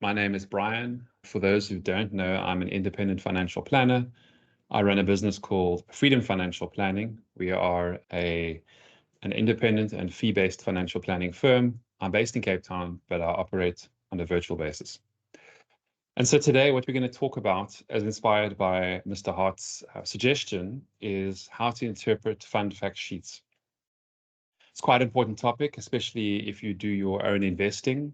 My name is Brian. For those who don't know, I'm an independent financial planner. I run a business called Freedom Financial Planning. We are an independent and fee-based financial planning firm. I'm based in Cape Town, but I operate on a virtual basis. And so today, what we're going to talk about, as inspired by Mr. Hart's suggestion, is how to interpret fund fact sheets. It's quite an important topic, especially if you do your own investing.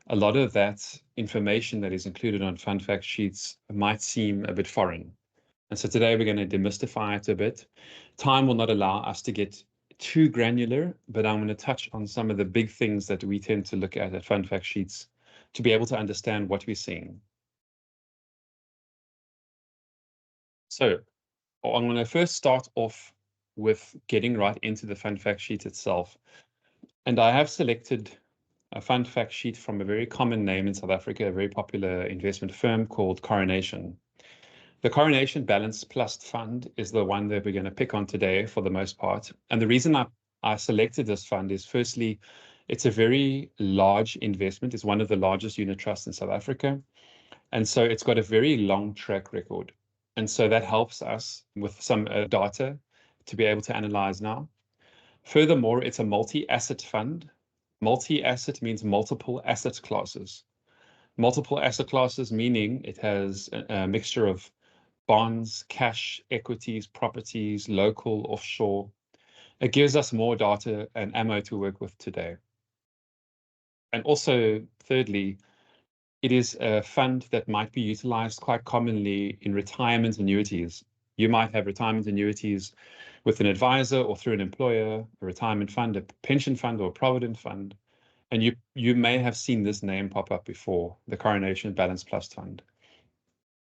A lot of that information that is included on fund fact sheets might seem a bit foreign. And so today we're going to demystify it a bit. Time will not allow us to get too granular, but I'm going to touch on some of the big things that we tend to look at fund fact sheets to be able to understand what we're seeing. So I'm going to first start off with getting right into the fund fact sheet itself. And I have selected a fund fact sheet from a very common name in South Africa, a very popular investment firm called Coronation. The Coronation Balanced Plus Fund is the one that we're going to pick on today for the most part. And the reason I selected this fund is, firstly, it's a very large investment. It's one of the largest unit trusts in South Africa. And so it's got a very long track record. And so that helps us with some data to be able to analyze now. Furthermore, it's a multi-asset fund. Multi-asset means multiple asset classes. Multiple asset classes meaning it has a mixture of bonds, cash, equities, properties, local, offshore. It gives us more data and ammo to work with today. And also, thirdly, it is a fund that might be utilized quite commonly in retirement annuities. You might have retirement annuities with an advisor or through an employer, a retirement fund, a pension fund, or a provident fund. And you may have seen this name pop up before, the Coronation Balanced Plus Fund.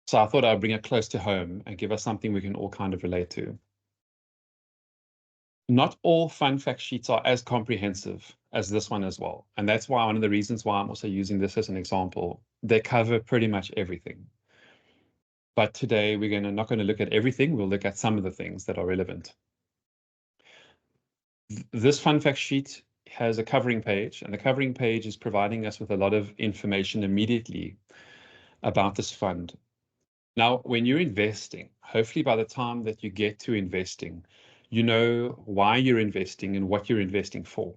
So I thought I'd bring it close to home and give us something we can all kind of relate to. Not all fund fact sheets are as comprehensive as this one as well. And that's why one of the reasons why I'm also using this as an example. They cover pretty much everything. But today we're not going to look at everything. We'll look at some of the things that are relevant. This fund fact sheet has a covering page, and the covering page is providing us with a lot of information immediately about this fund. Now, when you're investing, hopefully by the time that you get to investing, you know why you're investing and what you're investing for.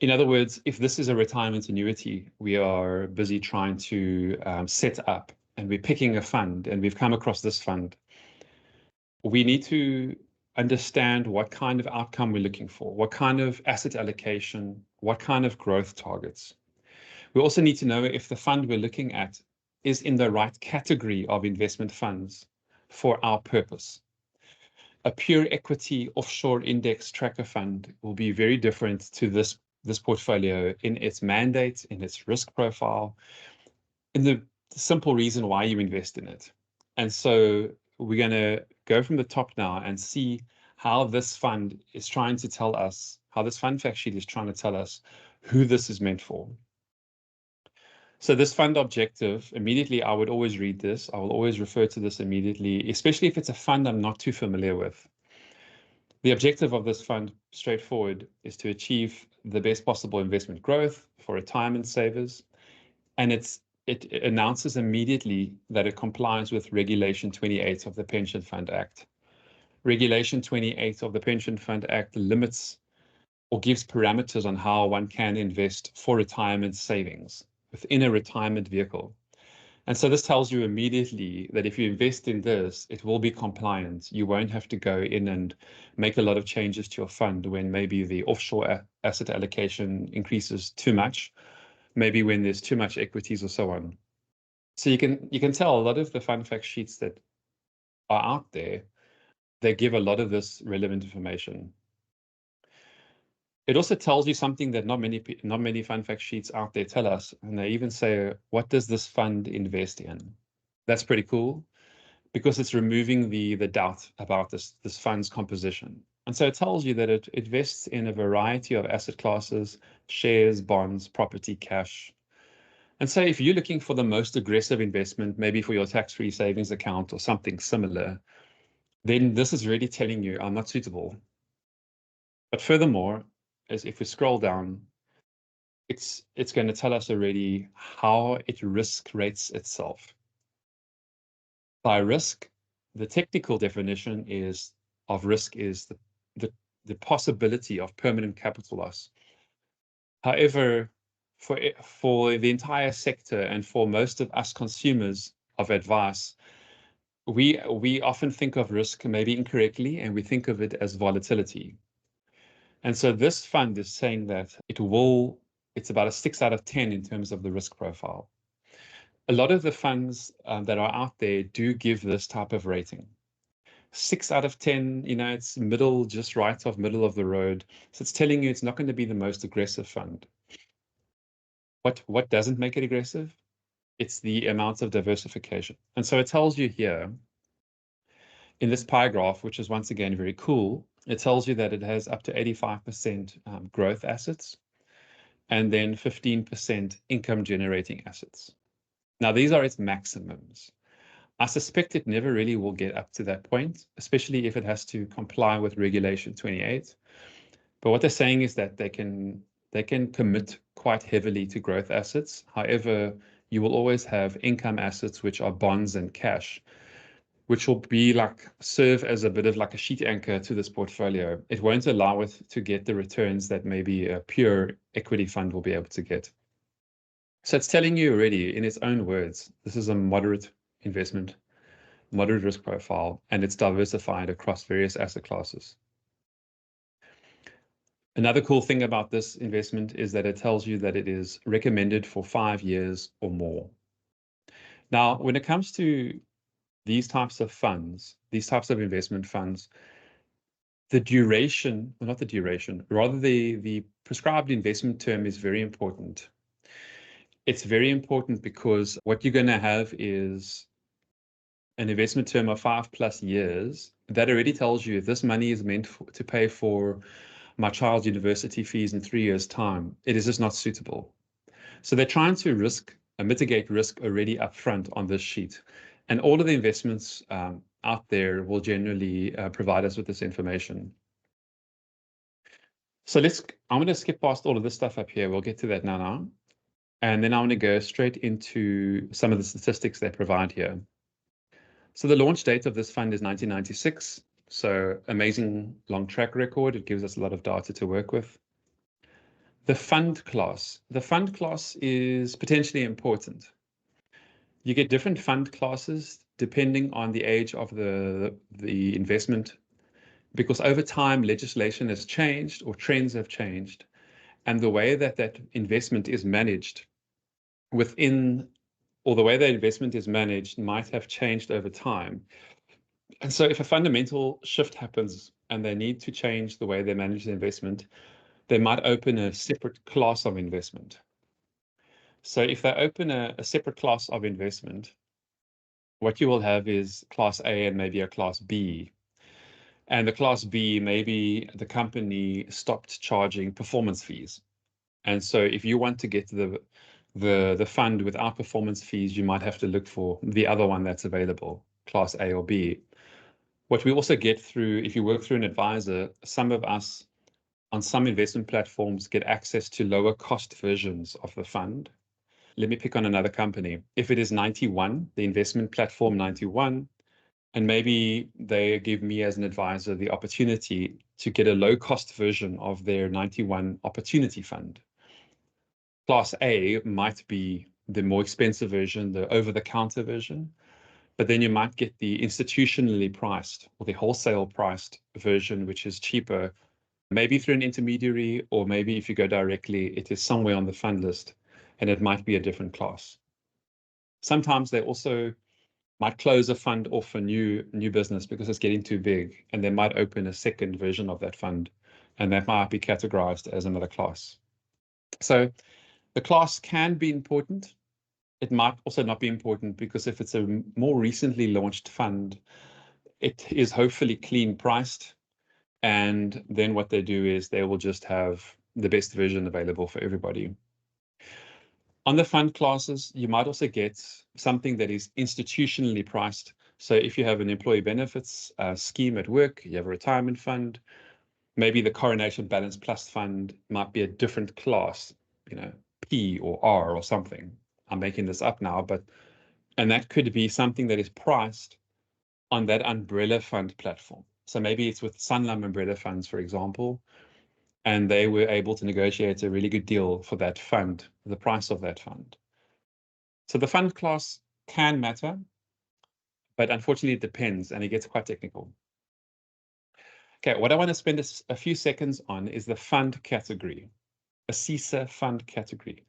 In other words, if this is a retirement annuity, we are busy trying to set up, and we're picking a fund, and we've come across this fund. We need to understand what kind of outcome we're looking for, what kind of asset allocation, what kind of growth targets. We also need to know if the fund we're looking at is in the right category of investment funds for our purpose. A pure equity offshore index tracker fund will be very different to this portfolio in its mandate, in its risk profile, in the simple reason why you invest in it. And so we're going to go from the top now and see how this fund is trying to tell us, how this fund fact sheet is trying to tell us who this is meant for. So this fund objective, immediately I would always read this. I will always refer to this immediately, especially if it's a fund I'm not too familiar with. The objective of this fund, straightforward, is to achieve the best possible investment growth for retirement savers. And it announces immediately that it complies with Regulation 28 of the Pension Fund Act. Regulation 28 of the Pension Fund Act limits or gives parameters on how one can invest for retirement savings within a retirement vehicle. And so this tells you immediately that if you invest in this, it will be compliant. You won't have to go in and make a lot of changes to your fund when maybe the offshore asset allocation increases too much, maybe when there's too much equities or so on. So you can tell a lot of the fund fact sheets that are out there, they give a lot of this relevant information. It also tells you something that not many fund fact sheets out there tell us, and they even say, what does this fund invest in? That's pretty cool, because it's removing the doubt about this fund's composition. And so it tells you that it invests in a variety of asset classes, shares, bonds, property, cash. And so if you're looking for the most aggressive investment, maybe for your tax-free savings account or something similar, then this is really telling you I'm not suitable. But furthermore, as if we scroll down, it's going to tell us already how it risk rates itself. By risk, the technical definition of risk is the possibility of permanent capital loss. However, for the entire sector and for most of us consumers of advice, we often think of risk maybe incorrectly, and we think of it as volatility. And so this fund is saying that it's about a 6 out of 10 in terms of the risk profile. A lot of the funds that are out there do give this type of rating. 6 out of 10, it's middle, just right of middle of the road. So it's telling you it's not going to be the most aggressive fund. What doesn't make it aggressive? It's the amount of diversification. And so it tells you here in this pie graph, which is once again very cool, it tells you that it has up to 85% growth assets and then 15% income generating assets. Now, these are its maximums. I suspect it never really will get up to that point, especially if it has to comply with Regulation 28. But what they're saying is that they can commit quite heavily to growth assets. However, you will always have income assets, which are bonds and cash, which will be serve as a bit of like a sheet anchor to this portfolio. It won't allow it to get the returns that maybe a pure equity fund will be able to get. So it's telling you already in its own words, this is a moderate investment, moderate risk profile, and it's diversified across various asset classes. Another cool thing about this investment is that it tells you that it is recommended for 5 years or more. Now, when it comes to these types of funds, these types of investment funds, the duration, well, not the duration, rather the prescribed investment term is very important. It's very important because what you're going to have is an investment term of 5+ years. That already tells you if this money is meant to pay for my child's university fees in 3 years' time, it is just not suitable. So they're trying to mitigate risk already upfront on this sheet. And all of the investments out there will generally provide us with this information. So I'm going to skip past all of this stuff up here. We'll get to that now. And then I'm going to go straight into some of the statistics they provide here. So the launch date of this fund is 1996. So amazing long track record. It gives us a lot of data to work with. The fund class. The fund class is potentially important. You get different fund classes depending on the age of the investment, because over time legislation has changed or trends have changed, and the way that that investment is managed or the way that investment is managed might have changed over time. And so if a fundamental shift happens and they need to change the way they manage the investment, they might open a separate class of investment. So if they open a separate class of investment, what you will have is class A and maybe a class B. And the class B, maybe the company stopped charging performance fees. And so if you want to get the fund without performance fees, you might have to look for the other one that's available, class A or B. What we also get through, if you work through an advisor, some of us on some investment platforms get access to lower cost versions of the fund. Let me pick on another company. If it is 91, the investment platform 91, and maybe they give me as an advisor the opportunity to get a low cost version of their 91 opportunity fund. Class A might be the more expensive version, the over-the-counter version, but then you might get the institutionally priced or the wholesale priced version, which is cheaper, maybe through an intermediary, or maybe if you go directly, it is somewhere on the fund list and it might be a different class. Sometimes they also might close a fund off a new business because it's getting too big, and they might open a second version of that fund, and that might be categorized as another class. So the class can be important. It might also not be important, because if it's a more recently launched fund, it is hopefully clean priced. And then what they do is they will just have the best version available for everybody. On the fund classes, you might also get something that is institutionally priced. So if you have an employee benefits scheme at work, you have a retirement fund, maybe the Coronation Balance Plus fund might be a different class, P or R or something. I'm making this up now, and that could be something that is priced on that umbrella fund platform. So maybe it's with Sanlam umbrella funds, for example, and they were able to negotiate a really good deal for that fund, the price of that fund. So the fund class can matter, but unfortunately it depends, and it gets quite technical. Okay, what I want to spend a few seconds on is the fund category, a CISA fund category.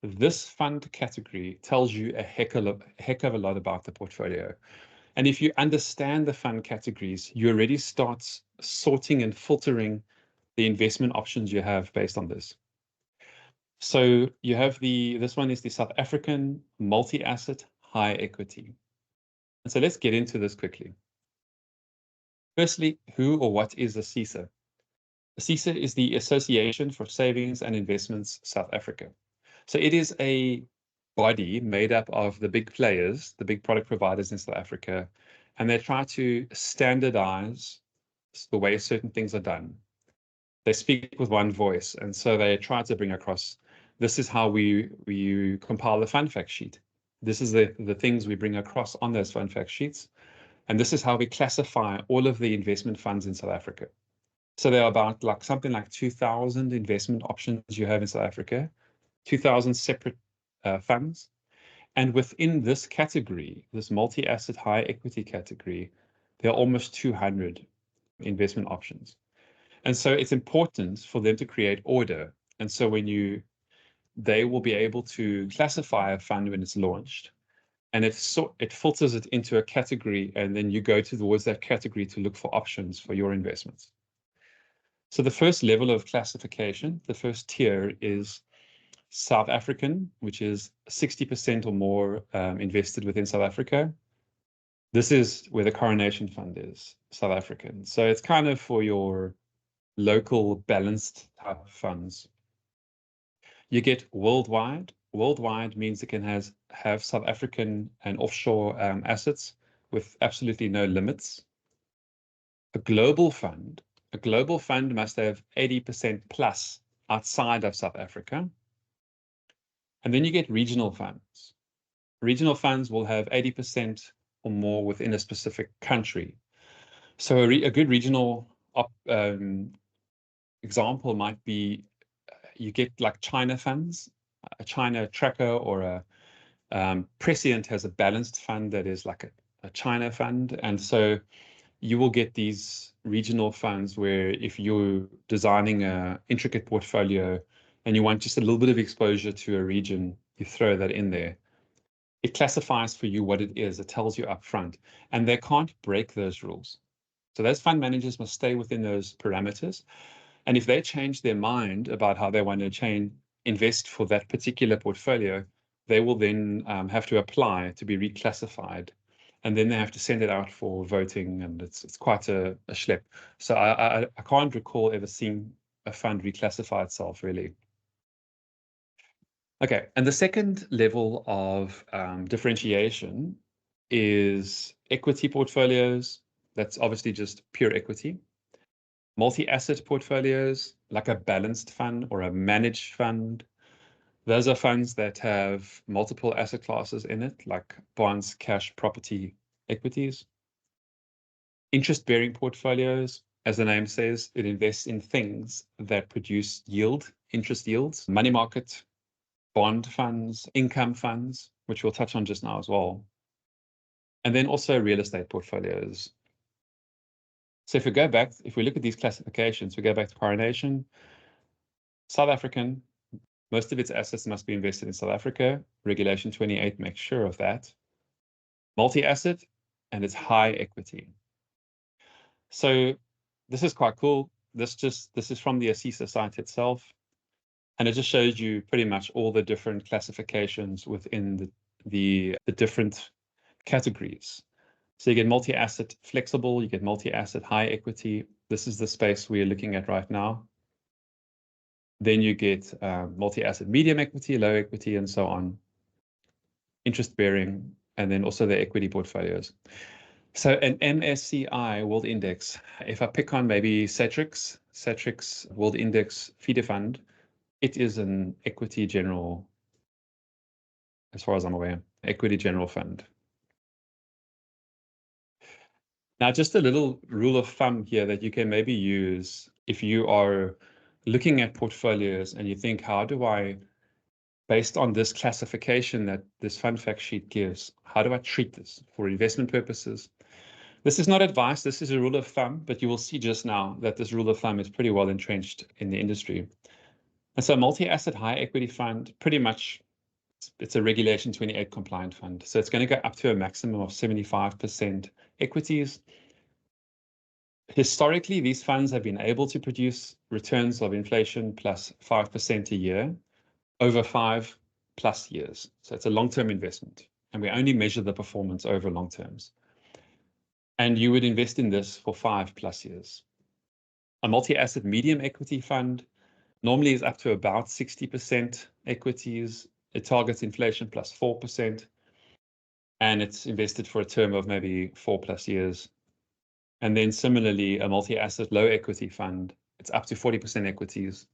This fund category tells you a heck of a lot about the portfolio. And if you understand the fund categories, you already start sorting and filtering the investment options you have based on this. So you have this one is the South African multi-asset high equity. And so let's get into this quickly. Firstly, who or what is a CISA? A CISA is the Association for Savings and Investments South Africa. So it is a body made up of the big players, the big product providers in South Africa, and they try to standardize the way certain things are done. They speak with one voice, and so they try to bring across, this is how we compile the fund fact sheet. This is the things we bring across on those fund fact sheets. And this is how we classify all of the investment funds in South Africa. So there are about something like 2,000 investment options you have in South Africa, 2,000 separate funds. And within this category, this multi-asset high equity category, there are almost 200 investment options. And so it's important for them to create order. And so they will be able to classify a fund when it's launched, and it filters it into a category, and then you go towards that category to look for options for your investments. So the first level of classification, the first tier is South African, which is 60% or more invested within South Africa. This is where the Coronation Fund is, South African. So it's kind of for your local balanced type funds. You get worldwide. Worldwide means it can have South African and offshore assets with absolutely no limits. A global fund must have 80% plus outside of South Africa. And then you get regional funds. Regional funds will have 80% or more within a specific country. So a good regional example might be you get like China funds, a China tracker, or a Prescient has a balanced fund that is like a China fund. And so you will get these regional funds where if you're designing an intricate portfolio and you want just a little bit of exposure to a region, you throw that in there. It classifies for you what it is. It tells you up front, and they can't break those rules. So those fund managers must stay within those parameters. And if they change their mind about how they want to invest for that particular portfolio, they will then have to apply to be reclassified. And then they have to send it out for voting, and it's quite a schlep. So I can't recall ever seeing a fund reclassify itself, really. Okay, and the second level of differentiation is equity portfolios. That's obviously just pure equity. Multi-asset portfolios, like a balanced fund or a managed fund. Those are funds that have multiple asset classes in it, like bonds, cash, property, equities. Interest-bearing portfolios, as the name says, it invests in things that produce yield, interest yields, money market, bond funds, income funds, which we'll touch on just now as well. And then also real estate portfolios. So if we look at these classifications, we go back to Coronation, South African, most of its assets must be invested in South Africa. Regulation 28 makes sure of that. Multi-asset, and it's high equity. So this is quite cool. This is from the ASISA site itself. And it just shows you pretty much all the different classifications within the different categories. So you get multi-asset flexible, you get multi-asset high equity. This is the space we're looking at right now. Then you get multi-asset medium equity, low equity, and so on. Interest bearing, and then also the equity portfolios. So an MSCI World Index, if I pick on maybe Satrix World Index feeder fund, It is an equity general, as far as I'm aware, equity general fund. Now, just a little rule of thumb here that you can maybe use if you are looking at portfolios and you think, how do I, based on this classification that this fund fact sheet gives, how do I treat this for investment purposes? This is not advice, this is a rule of thumb, but you will see just now that this rule of thumb is pretty well entrenched in the industry. And so multi-asset high equity fund, pretty much it's a Regulation 28 compliant fund. So it's going to go up to a maximum of 75% equities. Historically, these funds have been able to produce returns of inflation plus 5% a year over 5+ years. So it's a long-term investment, and we only measure the performance over long terms. And you would invest in this for 5+ years. A multi-asset medium equity fund normally is up to about 60% equities. It targets inflation plus 4%, and it's invested for a term of maybe 4+ years. And then similarly, a multi-asset low equity fund, it's up to 40% equities.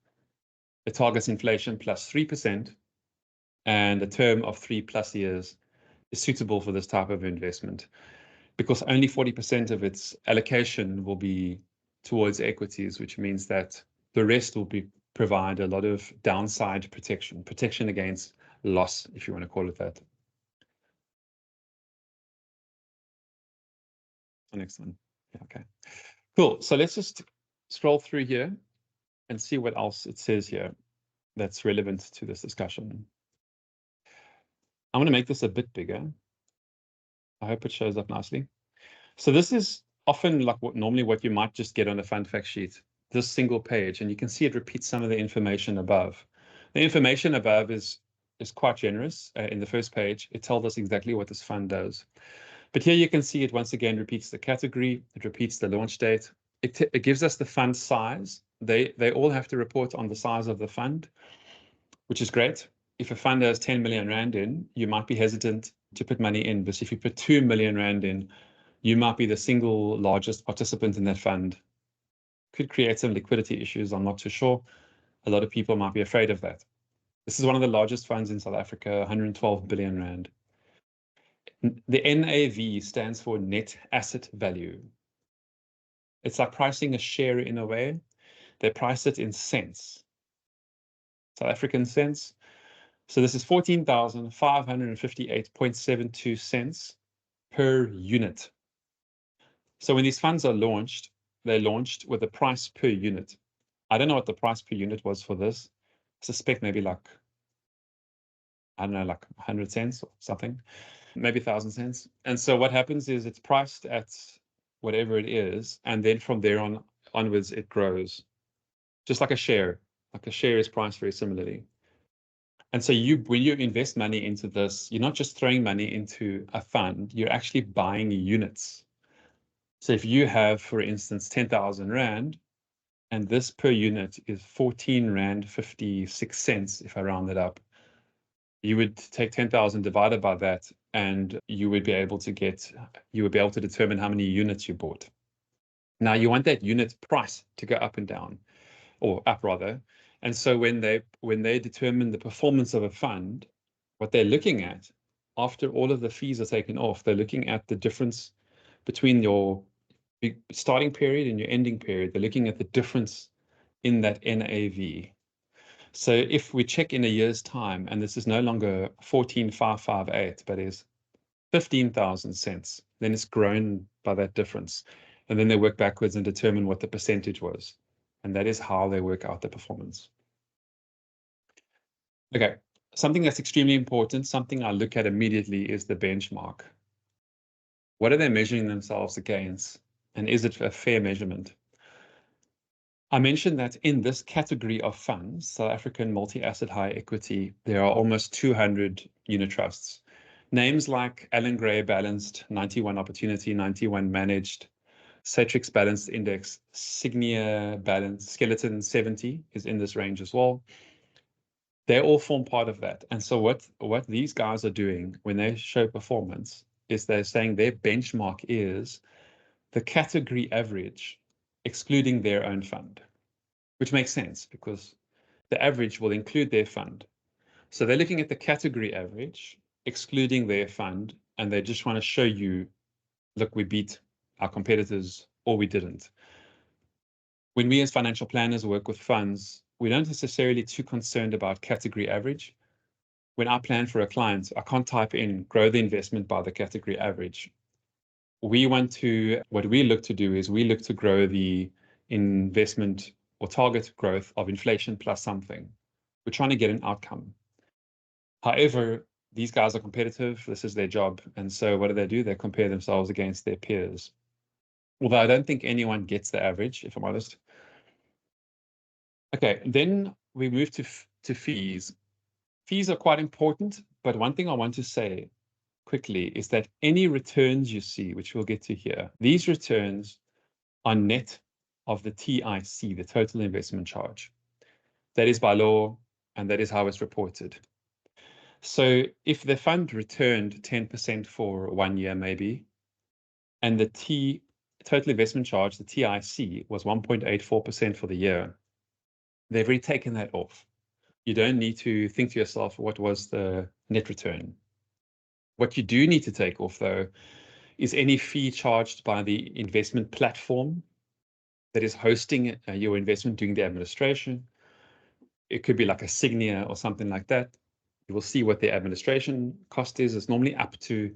It targets inflation plus 3%, and a term of 3+ years is suitable for this type of investment because only 40% of its allocation will be towards equities, which means that the rest will provide a lot of downside protection against loss, if you want to call it that. The next one. Yeah, okay. Cool. So let's just scroll through here and see what else it says here that's relevant to this discussion. I'm going to make this a bit bigger. I hope it shows up nicely. So this is often like normally what you might just get on a fund fact sheet, this single page, and you can see it repeats some of the information above. The information above is quite generous. In the first page, it tells us exactly what this fund does. But here you can see it once again repeats the category, it repeats the launch date. It gives us the fund size. They all have to report on the size of the fund, which is great. If a fund has 10 million Rand in, you might be hesitant to put money in, but if you put 2 million Rand in, you might be the single largest participant in that fund. Could create some liquidity issues, I'm not too sure. A lot of people might be afraid of that. This is one of the largest funds in South Africa, 112 billion Rand. The NAV stands for net asset value. It's like pricing a share in a way. They price it in cents, South African cents. So this is 14,558.72 cents per unit. So when these funds are launched, they're launched with a price per unit. I don't know what the price per unit was for this. I suspect maybe like, I don't know, like 100 cents or something, maybe 1,000 cents. And so what happens is it's priced at whatever it is, and then from there onwards, it grows. Just like a share. Like a share is priced very similarly. And so when you invest money into this, you're not just throwing money into a fund, you're actually buying units. So if you have, for instance, 10,000 Rand, and this per unit is 14 Rand 56 cents, if I round it up, you would take 10,000 divided by that, and you would be able to determine how many units you bought. Now you want that unit price to go up and down, or up rather. And so when they determine the performance of a fund, what they're looking at after all of the fees are taken off, they're looking at the difference between your starting period and your ending period. They're looking at the difference in that NAV. So if we check in a year's time, and this is no longer 14,558, but is 15,000 cents, then it's grown by that difference. And then they work backwards and determine what the percentage was. And that is how they work out the performance. Okay, something that's extremely important, something I look at immediately is the benchmark. What are they measuring themselves against? And is it a fair measurement? I mentioned that in this category of funds, South African multi-asset high equity, there are almost 200 unit trusts. Names like Allan Gray Balanced, 91 Opportunity, 91 Managed, Satrix Balanced Index, Signia Balanced, Skeleton 70 is in this range as well. They all form part of that. And so what these guys are doing when they show performance is they're saying their benchmark is the category average, excluding their own fund, which makes sense because the average will include their fund. So they're looking at the category average, excluding their fund, and they just want to show you, look, we beat our competitors or we didn't. When we as financial planners work with funds, we don't necessarily too concerned about category average. When I plan for a client, I can't type in grow the investment by the category average. What we look to do is we look to grow the investment or target growth of inflation plus something. We're trying to get an outcome. However, these guys are competitive. This is their job. And so what do? They compare themselves against their peers. Although I don't think anyone gets the average, if I'm honest. Okay, then we move to fees. Fees are quite important, but one thing I want to say quickly is that any returns you see, which we'll get to here, these returns are net of the TIC, the total investment charge. That is by law, and that is how it's reported. So if the fund returned 10% for 1 year, maybe, and the total investment charge, the TIC, was 1.84% for the year, they've already taken that off. You don't need to think to yourself, what was the net return? What you do need to take off, though, is any fee charged by the investment platform that is hosting your investment, doing the administration. It could be like a Signia or something like that. You will see what the administration cost is. It's normally up to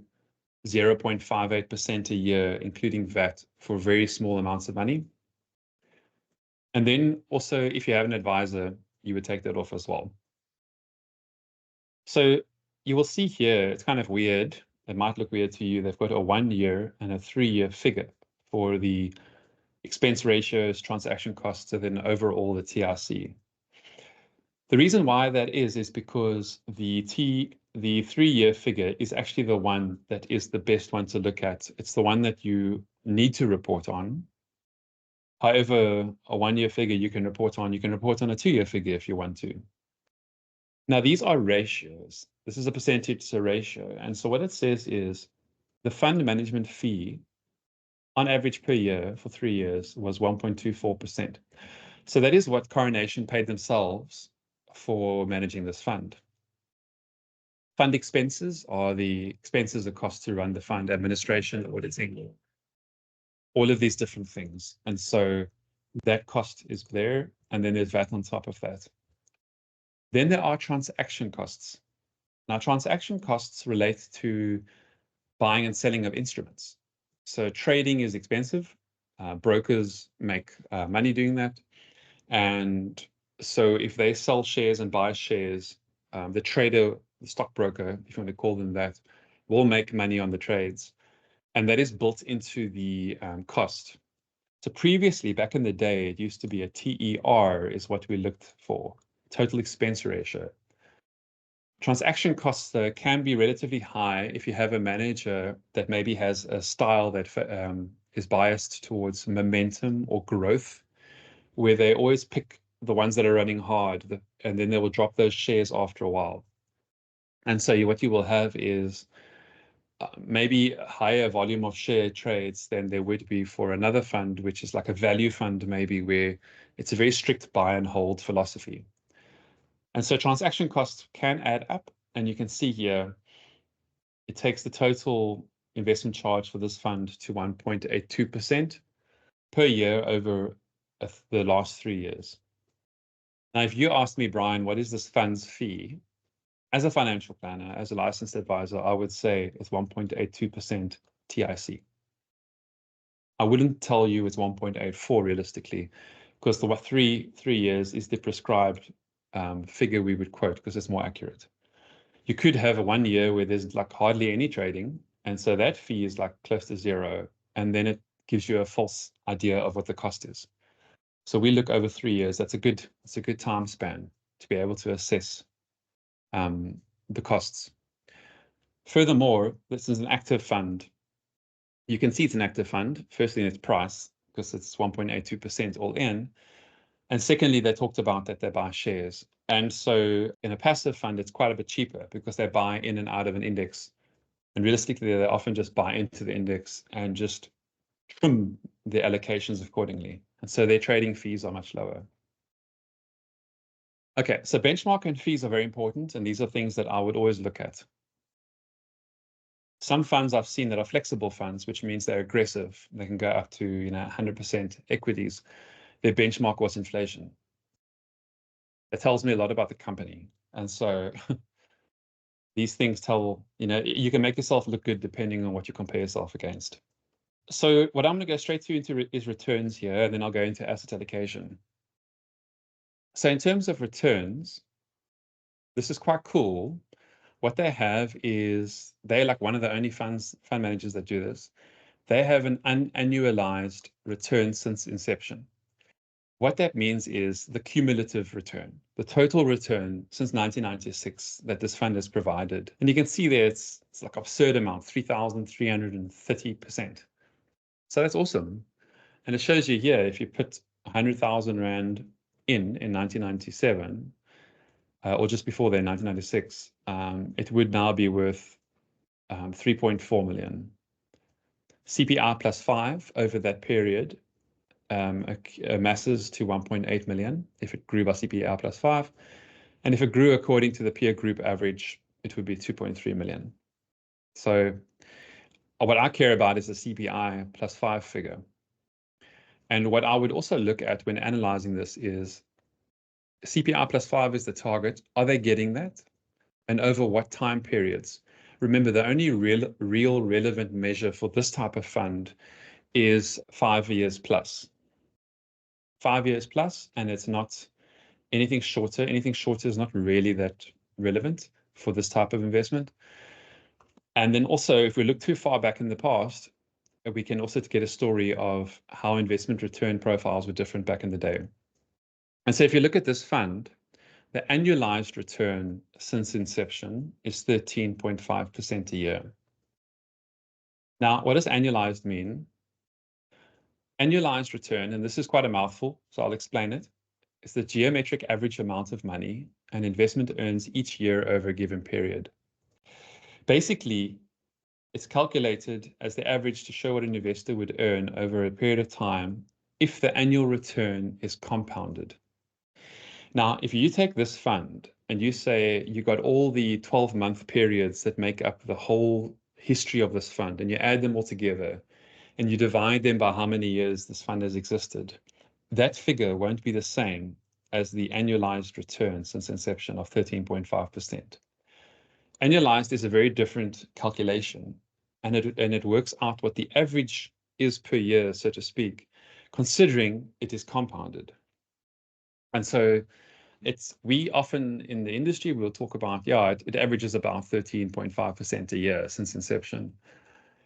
0.58% a year, including VAT, for very small amounts of money. And then also, if you have an advisor, you would take that off as well. So you will see here, it's kind of weird. It might look weird to you. They've got a 1 year and a 3 year figure for the expense ratios, transaction costs, and then overall the TRC. The reason why that is because the 3 year figure is actually the one that is the best one to look at. It's the one that you need to report on. However, a 1 year figure you can report on a 2 year figure if you want to. Now, these are ratios. This is a percentage to ratio. And so what it says is the fund management fee on average per year for 3 years was 1.24%. So that is what Coronation paid themselves for managing this fund. Fund expenses are the expenses that cost to run the fund, administration, auditing, all of these different things. And so that cost is there, and then there's VAT on top of that. Then there are transaction costs. Now, transaction costs relate to buying and selling of instruments. So trading is expensive. Brokers make money doing that. And so if they sell shares and buy shares, the trader, the stockbroker, if you want to call them that, will make money on the trades. And that is built into the cost. So previously, back in the day, it used to be a TER is what we looked for, total expense ratio. Transaction costs can be relatively high if you have a manager that maybe has a style that is biased towards momentum or growth, where they always pick the ones that are running hard, and then they will drop those shares after a while. And so what you will have is maybe a higher volume of share trades than there would be for another fund, which is like a value fund, maybe, where it's a very strict buy and hold philosophy. And so transaction costs can add up, and you can see here, it takes the total investment charge for this fund to 1.82% per year over the last 3 years. Now, if you ask me, Brian, what is this fund's fee? As a financial planner, as a licensed advisor, I would say it's 1.82% TIC. I wouldn't tell you it's 1.84 realistically, because the 3 years is the prescribed figure we would quote because it's more accurate. You could have a 1 year where there's like hardly any trading, and so that fee is like close to zero, and then it gives you a false idea of what the cost is. So we look over 3 years. That's a good time span to be able to assess the costs. Furthermore, this is an active fund. You can see it's an active fund, firstly in its price, because it's 1.82% all in. And secondly, they talked about that they buy shares. And so in a passive fund, it's quite a bit cheaper because they buy in and out of an index. And realistically, they often just buy into the index and just trim their allocations accordingly. And so their trading fees are much lower. Okay, so benchmark and fees are very important, and these are things that I would always look at. Some funds I've seen that are flexible funds, which means they're aggressive. They can go up to 100% equities. Their benchmark was inflation. It tells me a lot about the company. And so these things tell, you can make yourself look good depending on what you compare yourself against. So what I'm going to go straight through into is returns here, and then I'll go into asset allocation. So in terms of returns, this is quite cool. What they have is they're like one of the only fund managers that do this. They have an unannualized return since inception. What that means is the cumulative return, the total return since 1996 that this fund has provided. And you can see there it's like absurd amount, 3,330%. So that's awesome. And it shows you here, if you put 100,000 Rand in 1997, or just before then, 1996, it would now be worth 3.4 million. CPI plus 5 over that period amasses to 1.8 million if it grew by CPI plus 5. And if it grew according to the peer group average, it would be 2.3 million. So what I care about is the CPI plus 5 figure. And what I would also look at when analyzing this is CPI plus 5 is the target. Are they getting that? And over what time periods? Remember, the only real relevant measure for this type of fund is 5 years plus. 5 years plus, and it's not anything shorter. Anything shorter is not really that relevant for this type of investment. And then also, if we look too far back in the past, we can also get a story of how investment return profiles were different back in the day. And so if you look at this fund, the annualized return since inception is 13.5% a year. Now, what does annualized mean? Annualized return, and this is quite a mouthful, so I'll explain it, is the geometric average amount of money an investment earns each year over a given period. Basically, it's calculated as the average to show what an investor would earn over a period of time if the annual return is compounded. Now, if you take this fund and you say you got all the 12-month periods that make up the whole history of this fund, and you add them all together, and you divide them by how many years this fund has existed, that figure won't be the same as the annualized return since inception of 13.5%. Annualized is a very different calculation, and it works out what the average is per year, so to speak, considering it is compounded. And so we often in the industry will talk about, it averages about 13.5% a year since inception.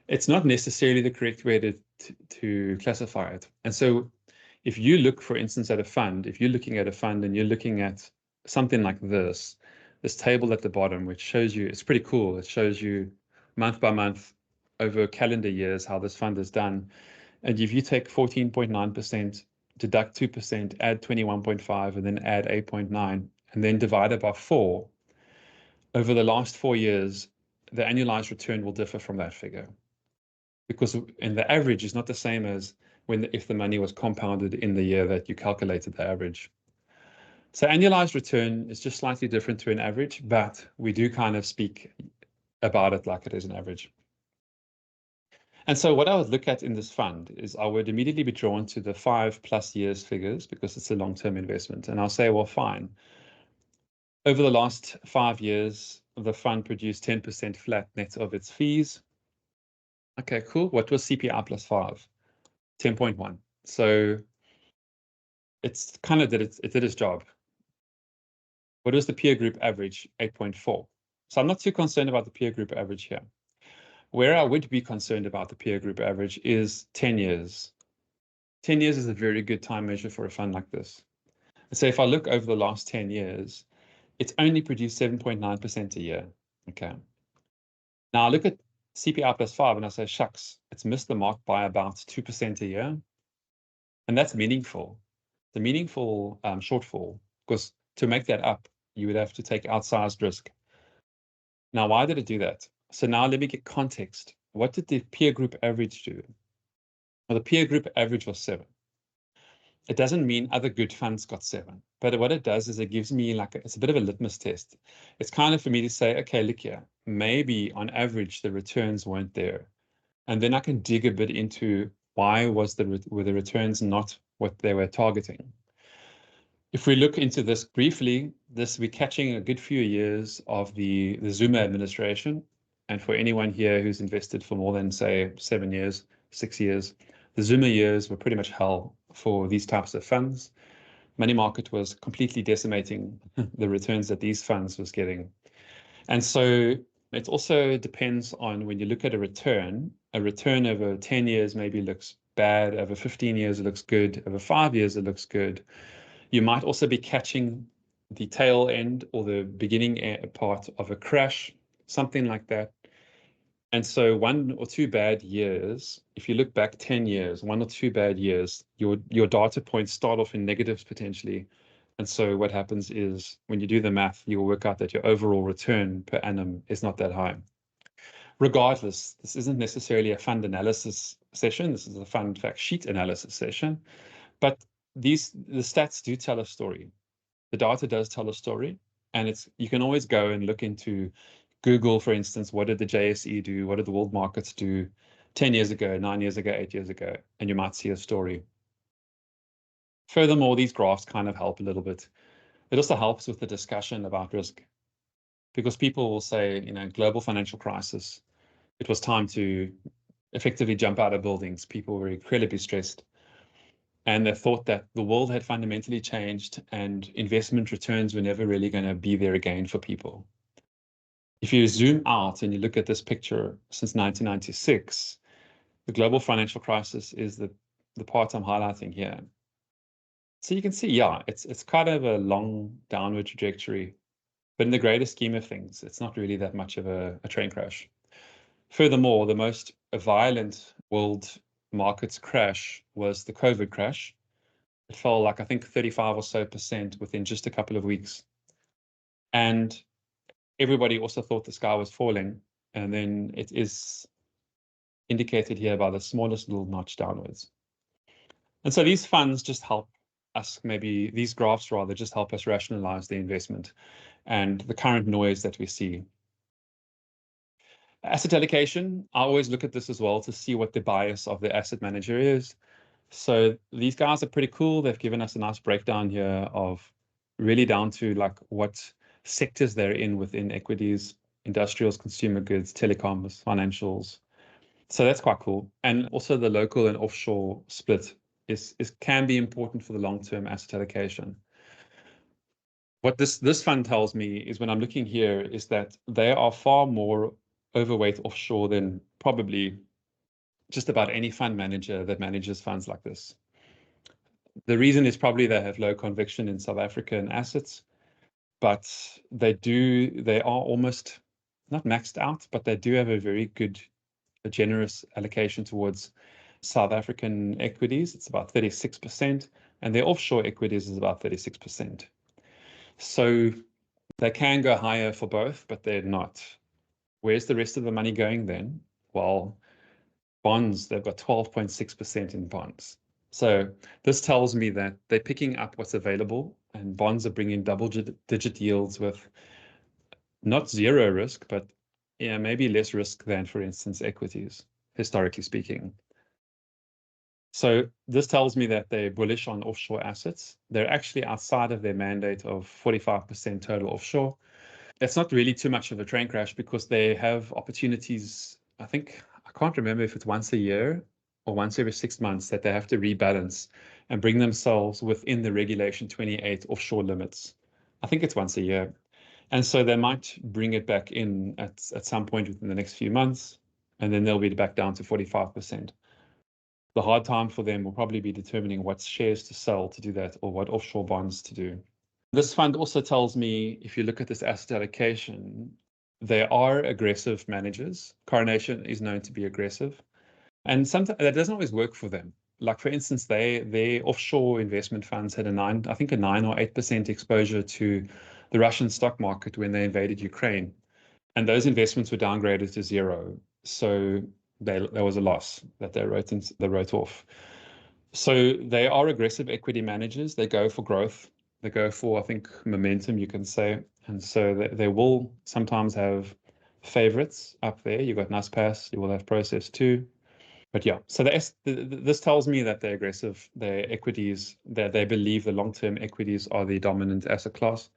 It's not necessarily the correct way to classify it. And so if you look, for instance, at a fund, if you're looking at a fund and you're looking at something like this table at the bottom, which shows you, it's pretty cool. It shows you month by month over calendar years how this fund is done. And if you take 14.9%, deduct 2%, add 21.5, and then add 8.9, and then divide it by 4, over the last 4 years, the annualized return will differ from that figure. Because and the average is not the same as if the money was compounded in the year that you calculated the average. So annualized return is just slightly different to an average, but we do kind of speak about it like it is an average. And so what I would look at in this fund is I would immediately be drawn to the 5+ years figures because it's a long-term investment. And I'll say, well, fine. Over the last 5 years, the fund produced 10% flat net of its fees. Okay, cool. What was CPI plus 5? 10.1. So it's kind of it did its job. What was the peer group average? 8.4. So I'm not too concerned about the peer group average here. Where I would be concerned about the peer group average is 10 years. 10 years is a very good time measure for a fund like this. And so if I look over the last 10 years, it's only produced 7.9% a year. Okay. Now I look at CPI plus 5 and I say, shucks, it's missed the mark by about 2% a year. And that's meaningful. The meaningful shortfall, because to make that up, you would have to take outsized risk. Now, why did it do that? So now let me get context. What did the peer group average do? Well, the peer group average was 7. It doesn't mean other good funds got 7. But what it does is it gives me like, it's a bit of a litmus test. It's kind of for me to say, okay, look here, maybe on average, the returns weren't there. And then I can dig a bit into why were the returns not what they were targeting. If we look into this briefly, we're catching a good few years of the Zuma administration. And for anyone here who's invested for more than, say, 7 years, 6 years, the Zuma years were pretty much hell for these types of funds. Money market was completely decimating the returns that these funds was getting. And so it also depends on when you look at a return over 10 years maybe looks bad, over 15 years it looks good, over 5 years it looks good. You might also be catching the tail end or the beginning part of a crash, something like that. And so 1 or 2 bad years, if you look back 10 years, 1 or 2 bad years, your data points start off in negatives potentially. And so what happens is when you do the math, you'll work out that your overall return per annum is not that high. Regardless, this isn't necessarily a fund analysis session. This is a fund fact sheet analysis session. But the stats do tell a story. The data does tell a story. And you can always go and look into Google, for instance, what did the JSE do? What did the world markets do 10 years ago, 9 years ago, 8 years ago? And you might see a story. Furthermore, these graphs kind of help a little bit. It also helps with the discussion about risk, because people will say, global financial crisis, it was time to effectively jump out of buildings. People were incredibly stressed. And they thought that the world had fundamentally changed and investment returns were never really going to be there again for people. If you zoom out and you look at this picture since 1996, the global financial crisis is the part I'm highlighting here. So you can see, yeah, it's kind of a long downward trajectory, but in the greater scheme of things, it's not really that much of a train crash. Furthermore, the most violent world markets crash was the COVID crash. It fell like, I think, 35 or so % within just a couple of weeks. And everybody also thought the sky was falling. And then it is indicated here by the smallest little notch downwards. And so these funds just help us, maybe these graphs rather, just help us rationalize the investment and the current noise that we see. Asset allocation, I always look at this as well to see what the bias of the asset manager is. So these guys are pretty cool. They've given us a nice breakdown here of really down to like what sectors they're in within equities, industrials, consumer goods, telecoms, financials. So that's quite cool. And also the local and offshore split can be important for the long-term asset allocation. What this fund tells me is, when I'm looking here, is that they are far more overweight offshore than probably just about any fund manager that manages funds like this. The reason is probably they have low conviction in South African assets, but they are almost not maxed out, but they do have a very good, a generous allocation towards South African equities. It's about 36%, and their offshore equities is about 36%. So they can go higher for both, but they're not. Where's the rest of the money going then? Well, bonds, they've got 12.6% in bonds. So this tells me that they're picking up what's available, and bonds are bringing double-digit yields with not zero risk, but maybe less risk than, for instance, equities, historically speaking. So this tells me that they're bullish on offshore assets. They're actually outside of their mandate of 45% total offshore. It's not really too much of a train crash, because they have opportunities. I can't remember if it's once a year or once every 6 months that they have to rebalance and bring themselves within the Regulation 28 offshore limits. I think it's once a year. And so they might bring it back in at some point within the next few months, and then they'll be back down to 45%. The hard time for them will probably be determining what shares to sell to do that, or what offshore bonds to do. This fund also tells me, if you look at this asset allocation, they are aggressive managers. Coronation is known to be aggressive. And sometimes that doesn't always work for them. Like, for instance, their offshore investment funds had a 9 or 8% exposure to the Russian stock market when they invaded Ukraine. And those investments were downgraded to zero. So there was a loss that they wrote off. So they are aggressive equity managers. They go for growth. They go for, I think, momentum, you can say. And so they will sometimes have favorites up there. You've got NASPAS, you will have Process too. But yeah, so this tells me that they're aggressive. Their equities, that they believe the long-term equities are the dominant asset class.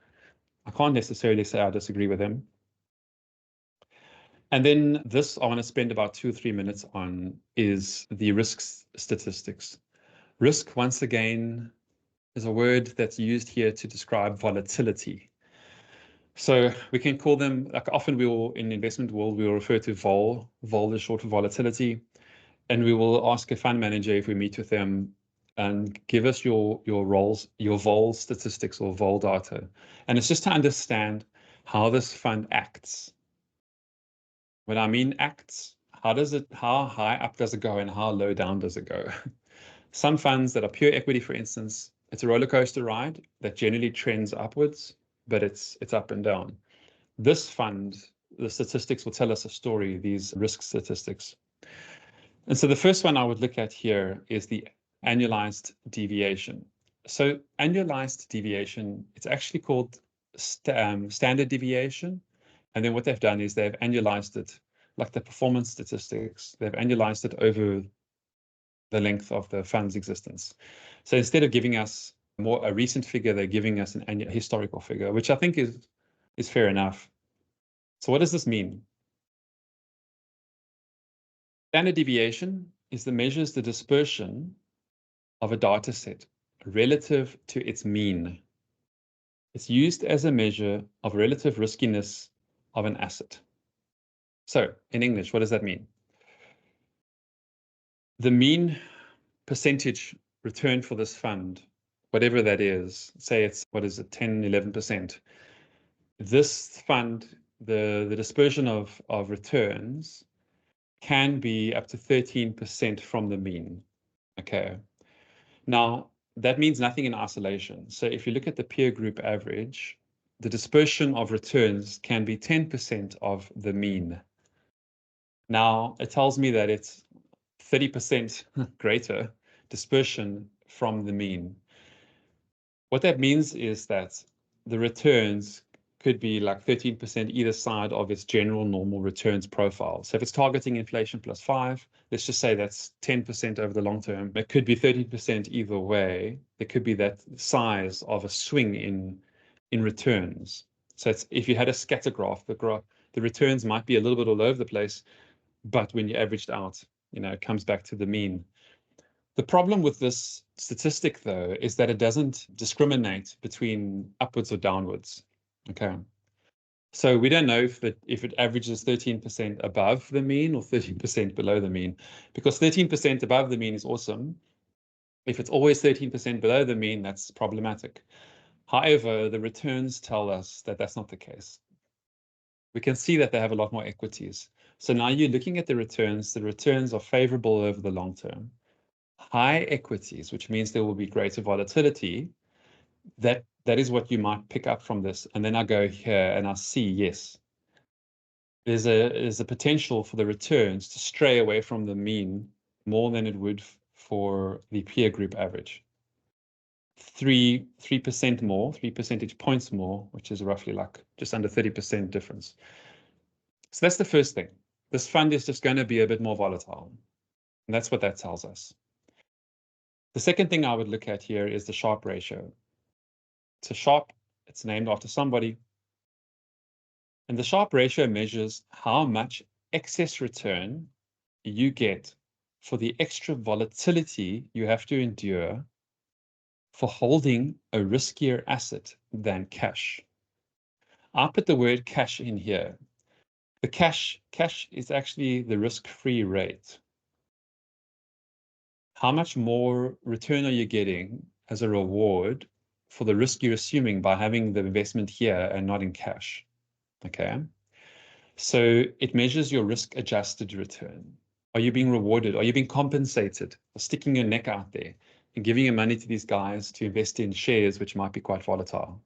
I can't necessarily say I disagree with them. And then this I want to spend about 2 or 3 minutes on is the risks statistics. Risk, once again, is a word that's used here to describe volatility. So we can call them, like often we will, in the investment world, we will refer to vol. Vol is short for volatility. And we will ask a fund manager if we meet with them and give us your roles, your vol statistics or vol data. And it's just to understand how this fund acts. When I mean acts, how high up does it go and how low down does it go? Some funds that are pure equity, for instance, it's a roller coaster ride that generally trends upwards, but it's up and down. This fund, the statistics will tell us a story, these risk statistics. And so the first one I would look at here is the annualized deviation. So annualized deviation, it's actually called standard deviation. And then what they've done is they've annualized it, like the performance statistics, they've annualized it over the length of the fund's existence. So instead of giving us a recent figure, they're giving us an historical figure, which I think is fair enough. So what does this mean? Standard deviation is the measures the dispersion of a data set relative to its mean. It's used as a measure of relative riskiness of an asset. So in English, what does that mean? The mean percentage return for this fund, whatever that is, say it's, 10, 11%. This fund, the dispersion of returns can be up to 13% from the mean. Okay. Now, that means nothing in isolation. So if you look at the peer group average, the dispersion of returns can be 10% of the mean. Now, it tells me that it's 30% greater dispersion from the mean. What that means is that the returns could be like 13% either side of its general normal returns profile. So if it's targeting inflation plus 5, let's just say that's 10% over the long term. It could be 30% either way. There could be that size of a swing in returns. So it's, if you had a scatter graph, the returns might be a little bit all over the place, but when you averaged out, it comes back to the mean. The problem with this statistic, though, is that it doesn't discriminate between upwards or downwards. Okay. So we don't know if it averages 13% above the mean or 13% below the mean, because 13% above the mean is awesome. If it's always 13% below the mean, that's problematic. However, the returns tell us that that's not the case. We can see that they have a lot more equities. So now you're looking at the returns are favorable over the long term. High equities, which means there will be greater volatility, that is what you might pick up from this. And then I go here and I see, yes, there's a potential for the returns to stray away from the mean more than it would for the peer group average. 3% more, 3 percentage points more, which is roughly like just under 30% difference. So that's the first thing. This fund is just going to be a bit more volatile. And that's what that tells us. The second thing I would look at here is the Sharpe ratio. It's a Sharpe, it's named after somebody. And the Sharpe ratio measures how much excess return you get for the extra volatility you have to endure for holding a riskier asset than cash. I put the word cash in here. The cash is actually the risk-free rate. How much more return are you getting as a reward for the risk you're assuming by having the investment here and not in cash? Okay. So it measures your risk-adjusted return. Are you being rewarded? Are you being compensated for sticking your neck out there and giving your money to these guys to invest in shares, which might be quite volatile?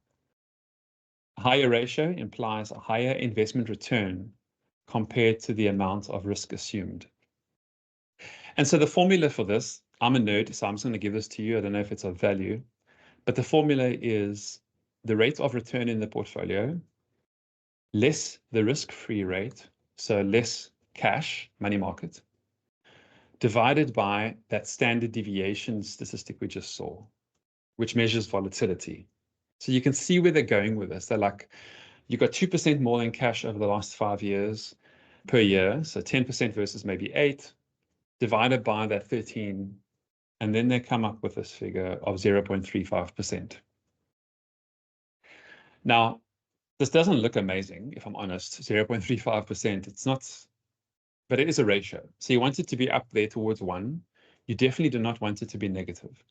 A higher ratio implies a higher investment return compared to the amount of risk assumed. And so the formula for this, I'm a nerd, so I'm just going to give this to you. I don't know if it's of value, But the formula is the rate of return in the portfolio less the risk-free rate, so less cash, money market, divided by that standard deviation statistic we just saw, which measures volatility. So you can see where they're going with this. They're like, you got 2% more than cash over the last 5 years per year. So 10% versus maybe 8, divided by that 13. And then they come up with this figure of 0.35%. Now, this doesn't look amazing, if I'm honest, 0.35%. It's not, but it is a ratio. So you want it to be up there towards 1. You definitely do not want it to be negative.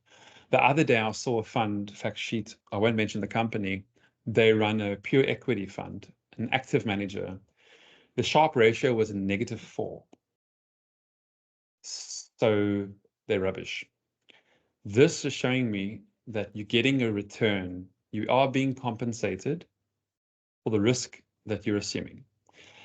The other day, I saw a fund fact sheet. I won't mention the company. They run a pure equity fund, an active manager. The Sharpe ratio was a -4. So they're rubbish. This is showing me that you're getting a return. You are being compensated for the risk that you're assuming.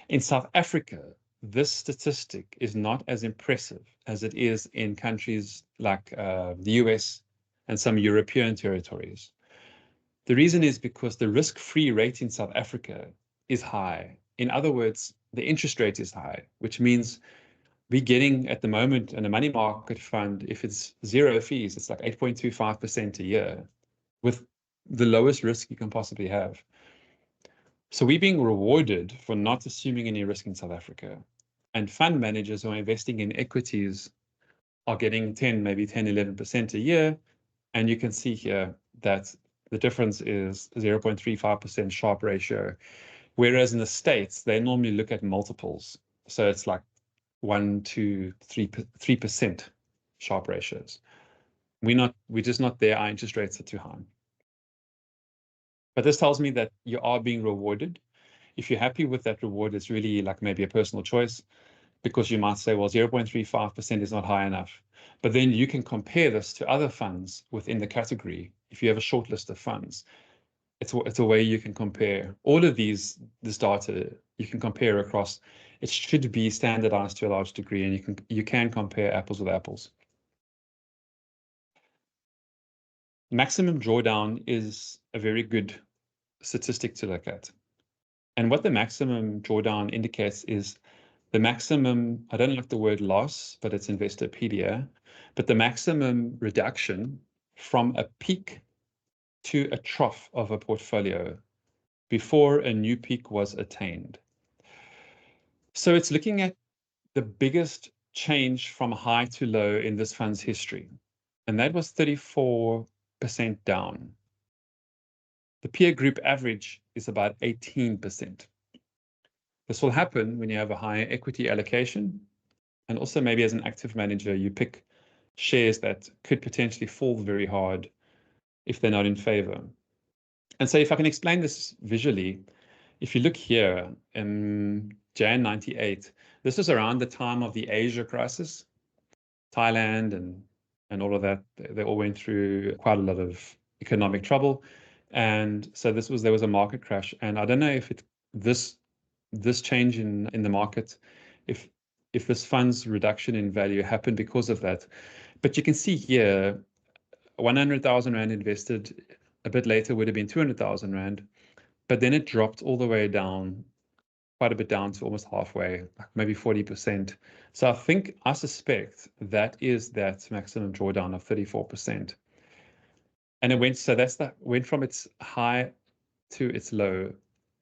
In South Africa, this statistic is not as impressive as it is in countries like the US and some European territories. The reason is because the risk-free rate in South Africa is high. In other words, the interest rate is high, which means we're getting at the moment in a money market fund, if it's 0 fees, it's like 8.25% a year with the lowest risk you can possibly have. So we're being rewarded for not assuming any risk in South Africa. And fund managers who are investing in equities are getting 10, maybe 10, 11% a year. And you can see here that the difference is 0.35% Sharpe ratio. Whereas in the States, they normally look at multiples. So it's like 1, 2, 3% Sharpe ratios. We're just not there. Our interest rates are too high. But this tells me that you are being rewarded. If you're happy with that reward, it's really like maybe a personal choice, because you might say, well, 0.35% is not high enough. But then you can compare this to other funds within the category. If you have a short list of funds, it's a way you can compare all of this data. You can compare across. It should be standardized to a large degree, and you can compare apples with apples. Maximum drawdown is a very good statistic to look at. And what the maximum drawdown indicates is the maximum, I don't like the word loss, but it's Investopedia, but the maximum reduction from a peak to a trough of a portfolio before a new peak was attained. So it's looking at the biggest change from high to low in this fund's history. And that was 34% down. The peer group average is about 18%. This will happen when you have a higher equity allocation. And also maybe as an active manager, you pick shares that could potentially fall very hard if they're not in favor. And so if I can explain this visually, if you look here in Jan 98, this is around the time of the Asia crisis, Thailand and all of that. They all went through quite a lot of economic trouble. And so there was a market crash. And I don't know if this change in the market, if this fund's reduction in value happened because of that. But you can see here, 100,000 Rand invested a bit later would have been 200,000 Rand, but then it dropped all the way down, quite a bit down to almost halfway, like maybe 40%. So I suspect that is that maximum drawdown of 34%. And it went from its high to its low.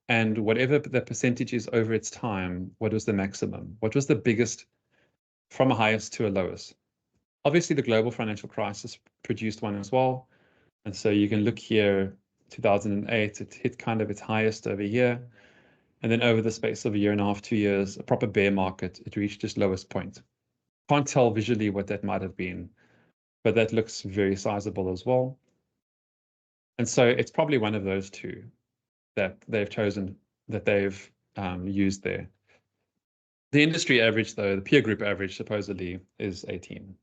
And whatever the percentage is over its time, what was the maximum? What was the biggest from a highest to a lowest? Obviously, the global financial crisis produced one as well. And so you can look here, 2008, it hit kind of its highest over here. And then over the space of a year and a half, 2 years, a proper bear market, it reached its lowest point. Can't tell visually what that might have been, but that looks very sizable as well. And so it's probably one of those two that they've chosen, that they've used there. The industry average, though, the peer group average supposedly is 18.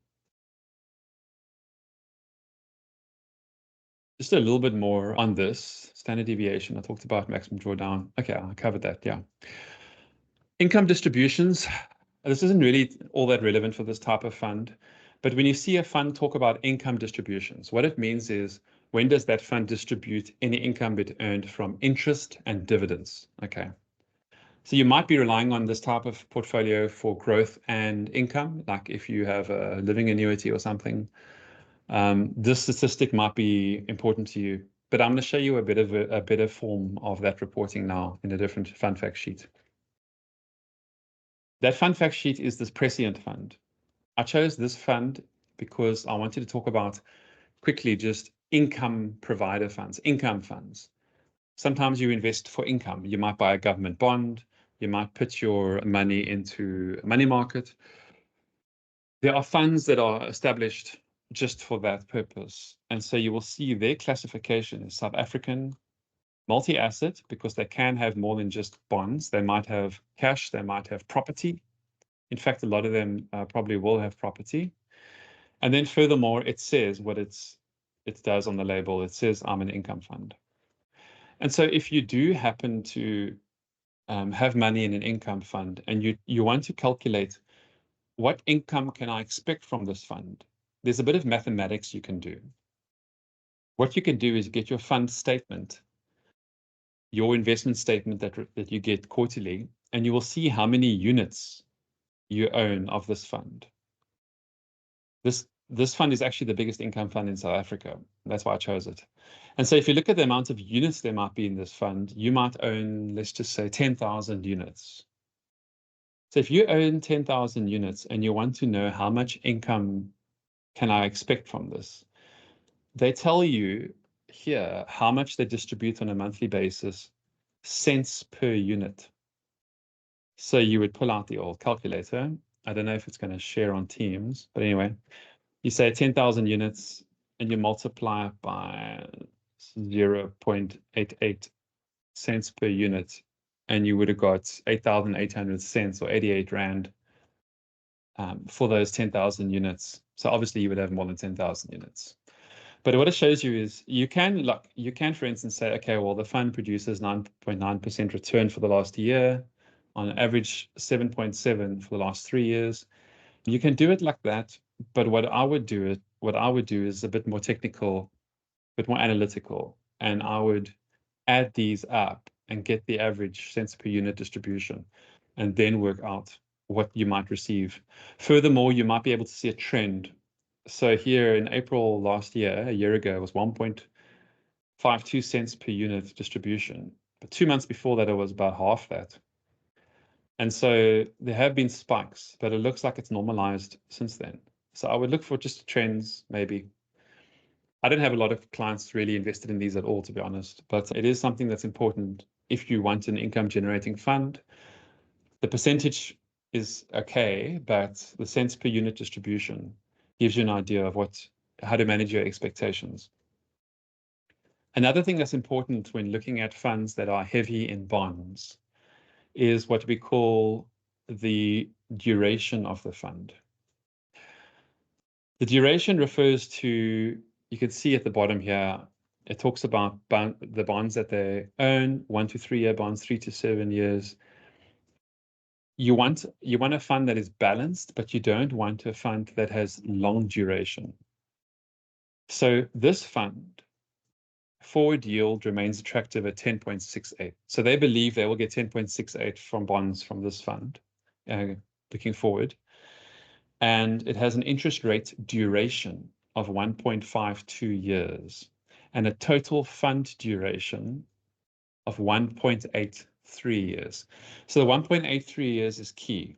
Just a little bit more on this standard deviation. I talked about maximum drawdown. Okay, I covered that, yeah. Income distributions. This isn't really all that relevant for this type of fund, but when you see a fund talk about income distributions, what it means is When does that fund distribute any income it earned from interest and dividends? Okay. So you might be relying on this type of portfolio for growth and income, like if you have a living annuity or something. This statistic might be important to you, but I'm going to show you a bit of a better form of that reporting now in a different fund fact sheet. That fund fact sheet is this prescient fund. I chose this fund because I wanted to talk about quickly just income provider funds, income funds. Sometimes you invest for income. You might buy a government bond. You might put your money into a money market. There are funds that are established just for that purpose. And so you will see their classification is South African, multi-asset, because they can have more than just bonds. They might have cash. They might have property. In fact, a lot of them probably will have property. And then furthermore, it says what it does on the label. It says, I'm an income fund. And so if you do happen to have money in an income fund and you want to calculate what income can I expect from this fund, there's a bit of mathematics you can do. What you can do is get your fund statement, your investment statement that you get quarterly, and you will see how many units you own of this fund. This fund is actually the biggest income fund in South Africa. That's why I chose it. And so if you look at the amount of units there might be in this fund, you might own, let's just say 10,000 units. So if you own 10,000 units and you want to know how much income can I expect from this, they tell you here how much they distribute on a monthly basis, cents per unit. So you would pull out the old calculator. I don't know if it's going to share on Teams, but anyway, you say 10,000 units and you multiply it by 0.88 cents per unit, and you would have got 8,800 cents or 88 Rand for those 10,000 units. So obviously you would have more than 10,000 units. But what it shows you is you can, for instance, say, okay, well, the fund produces 9.9% return for the last year, on average 7.7 for the last 3 years. You can do it like that, but what I would do is a bit more technical, a bit more analytical, and I would add these up and get the average cents per unit distribution, and then work out what you might receive. Furthermore, you might be able to see a trend. So here in April last year, a year ago, it was 1.52 cents per unit distribution. But 2 months before that, it was about half that. And so there have been spikes, but it looks like it's normalized since then. So I would look for just trends, maybe. I don't have a lot of clients really invested in these at all, to be honest, but it is something that's important if you want an income generating fund. The percentage is okay, but the cents per unit distribution gives you an idea of how to manage your expectations. Another thing that's important when looking at funds that are heavy in bonds is what we call the duration of the fund. The duration refers to, you can see at the bottom here, it talks about the bonds that they own, 1 to 3 year bonds, 3 to 7 years. You want a fund that is balanced, but you don't want a fund that has long duration. So this fund, forward yield remains attractive at 10.68. So they believe they will get 10.68 from bonds from this fund, looking forward. And it has an interest rate duration of 1.52 years and a total fund duration of 1.83 years. So the 1.83 years is key.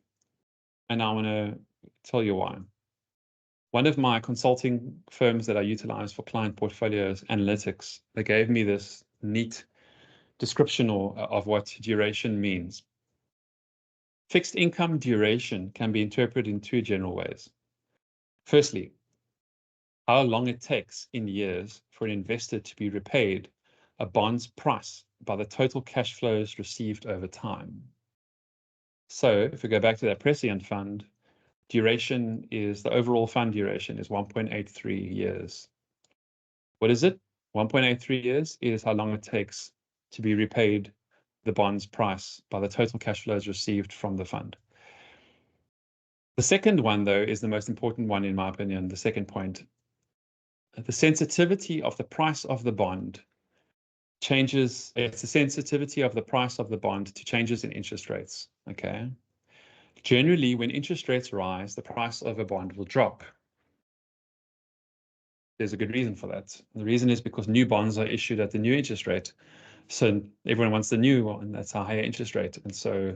And I want to tell you why. One of my consulting firms that I utilize for client portfolios analytics, they gave me this neat description of what duration means. Fixed income duration can be interpreted in 2 general ways. Firstly, how long it takes in years for an investor to be repaid a bond's price by the total cash flows received over time. So if we go back to that prescient fund, duration is, the overall fund duration is 1.83 years. What is it? 1.83 years is how long it takes to be repaid the bond's price by the total cash flows received from the fund. The second one, though, is the most important one, in my opinion, the second point. the sensitivity of the price of the bond changes. It's the sensitivity of the price of the bond to changes in interest rates. Okay. Generally, when interest rates rise, the price of a bond will drop. There's a good reason for that. The reason is because new bonds are issued at the new interest rate. So everyone wants the new one, that's a higher interest rate. And so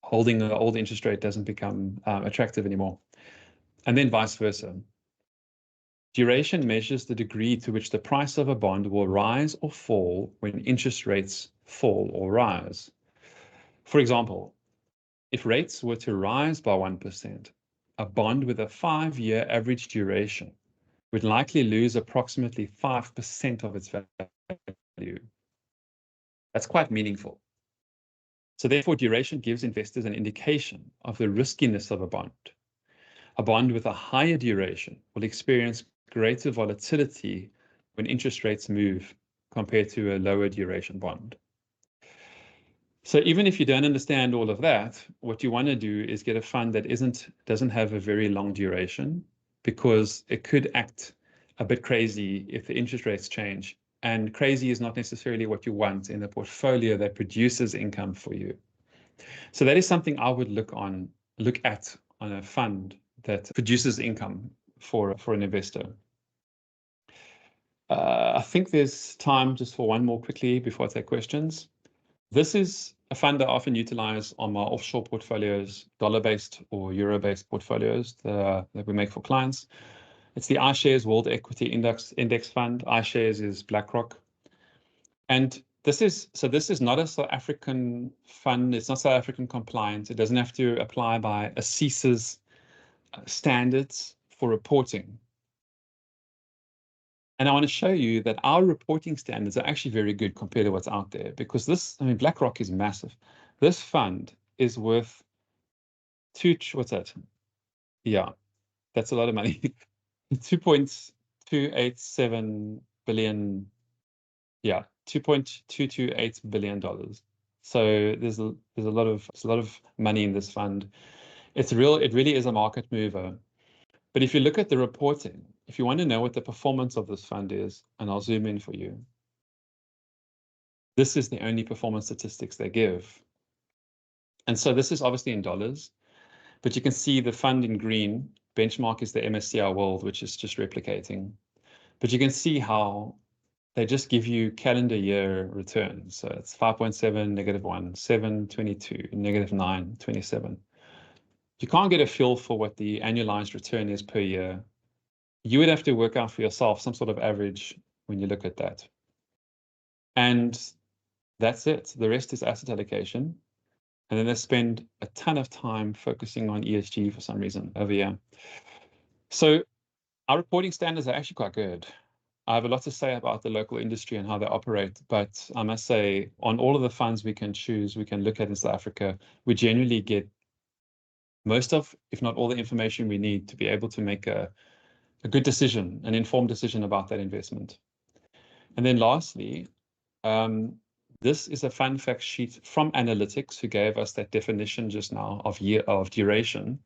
holding the old interest rate doesn't become attractive anymore. And then vice versa. Duration measures the degree to which the price of a bond will rise or fall when interest rates fall or rise. For example, if rates were to rise by 1%, a bond with a 5-year average duration would likely lose approximately 5% of its value. That's quite meaningful. So therefore, duration gives investors an indication of the riskiness of a bond. A bond with a higher duration will experience greater volatility when interest rates move compared to a lower duration bond. So even if you don't understand all of that, what you want to do is get a fund that doesn't have a very long duration, because it could act a bit crazy if the interest rates change. And crazy is not necessarily what you want in a portfolio that produces income for you. So that is something I would look at on a fund that produces income for an investor. I think there's time just for one more quickly before I take questions. This is a fund I often utilize on my offshore portfolios, dollar-based or euro-based portfolios that we make for clients. It's the iShares World Equity Index Fund. iShares is BlackRock. And this is not a South African fund. It's not South African compliant. It doesn't have to apply by ASIS's standards for reporting. And I want to show you that our reporting standards are actually very good compared to what's out there, because BlackRock is massive. This fund is worth what's that? Yeah, that's a lot of money. $2.287 billion. Yeah, $2.228 billion. So there's a lot of money in this fund. It really is a market mover. But if you look at the reporting, if you want to know what the performance of this fund is, and I'll zoom in for you, this is the only performance statistics they give. And so this is obviously in dollars, but you can see the fund in green. Benchmark is the MSCI World, which is just replicating. But you can see how they just give you calendar year returns. So it's 5.7, -1, 7, 22, -9, 27. You can't get a feel for what the annualized return is per year. You would have to work out for yourself some sort of average when you look at that. And that's it. The rest is asset allocation. And then they spend a ton of time focusing on ESG for some reason over here. So our reporting standards are actually quite good. I have a lot to say about the local industry and how they operate, but I must say, on all of the funds we can look at in South Africa, we generally get most of, if not all, the information we need to be able to make a good decision, an informed decision about that investment. And then lastly, this is a fun fact sheet from Analytics, who gave us that definition just now of duration.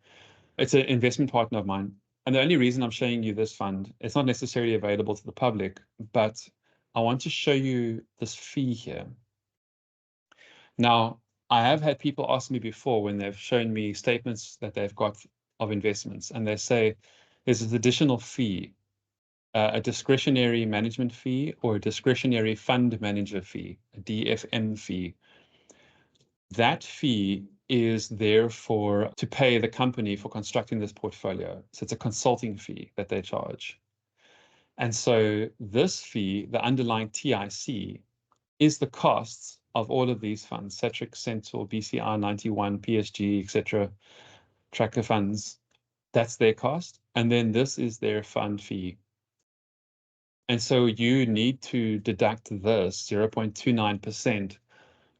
It's an investment partner of mine. And the only reason I'm showing you this fund, it's not necessarily available to the public, but I want to show you this fee here. Now, I have had people ask me before when they've shown me statements that they've got of investments, and they say there's an additional fee, a discretionary management fee or a discretionary fund manager fee, a DFM fee. That fee is there to pay the company for constructing this portfolio. So it's a consulting fee that they charge. And so this fee, the underlying TIC, is the costs of all of these funds, Cetric, Central, BCI 91, PSG, etc., tracker funds. That's their cost. And then this is their fund fee. And so you need to deduct this 0.29%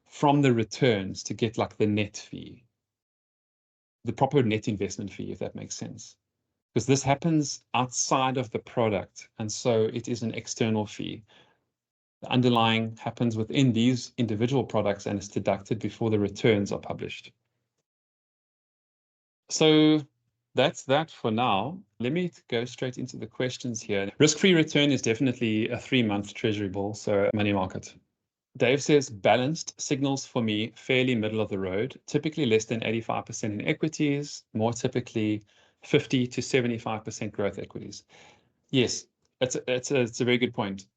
from the returns to get like the net fee, the proper net investment fee, if that makes sense. Because this happens outside of the product, and so it is an external fee. The underlying happens within these individual products and is deducted before the returns are published. So That's that for now. Let me go straight into the questions here. Risk-free return is definitely a 3-month treasury bill, so money market. Dave says, balanced signals for me fairly middle of the road, typically less than 85% in equities, more typically 50 to 75% growth equities. Yes, it's a very good point.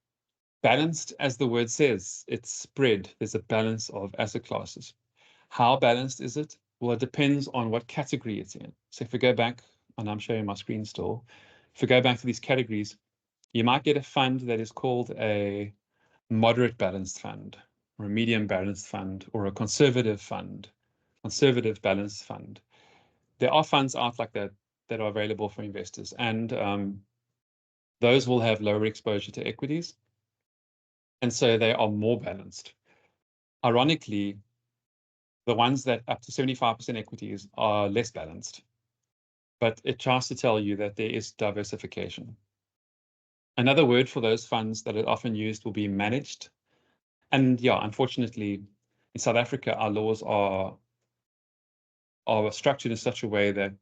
Balanced, as the word says, it's spread. There's a balance of asset classes. How balanced is it? Well, it depends on what category it's in. So if we go back, and I'm showing my screen still, if we go back to these categories, you might get a fund that is called a moderate balanced fund, or a medium balanced fund, or a conservative fund, conservative balanced fund. There are funds out like that that are available for investors, and those will have lower exposure to equities, and so they are more balanced. Ironically, the ones that up to 75% equities are less balanced, but it tries to tell you that there is diversification. Another word for those funds that are often used will be managed. And yeah, unfortunately, in South Africa, our laws are structured in such a way that